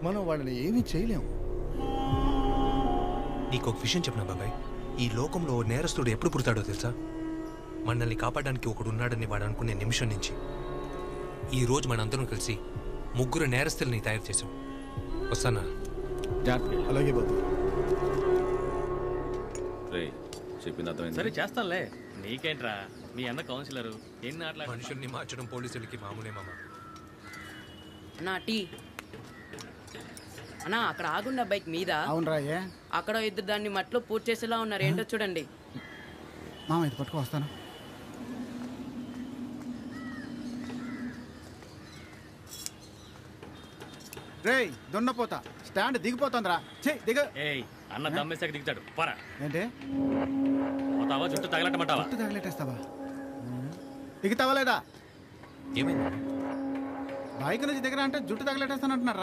మనం వాళ్ళని ఏమీ చేయలేం. నీకు ఒక విషయం చెప్పిన బాబాయ్, ఈ లోకంలో నేరస్తుడు ఎప్పుడు పుడతాడో తెలుసా? మనల్ని కాపాడడానికి ఒకడున్నాడని వాడు అనుకునే నిమిషం నుంచి. ఈరోజు మనందరం కలిసి 3 నేరస్తుల్ని తయారు చేసాం. వస్తానా? అలాగే బాబు. సరే చేస్తానులే, నీకేంట్రా మీ అన్న కౌన్సిలరు. ఎన్ని ఆటలు మనుషుల్ని మార్చడం పోలీసులకి మామూలే మామ. అన్నా టీ అన్నా, అక్కడ ఆగుండా బైక్ మీద. అవునరా, అక్కడ ఇద్దరు దాన్ని మట్లో పూర్తి చేసేలా ఉన్నారు. ఏంటో చూడండి మామ. ఇది పట్టుకు వస్తాను. రేయ్ దున్నపోతా, స్టాండ్ దిగిపోతుందిరా. దిగ. ఏయ్ అన్న దమ్మేసాక దిగుతాడు. పరా ఏంటి పోతావా, జుట్టు తగలట్టమంటావా? జుట్టు తగలెట్టేస్తావా? దిగుతావా లేదా? ఏమైంది? బైక్ నుంచి దిగరా అంటే జుట్టు తగలెట్టేస్తానంటున్నారా?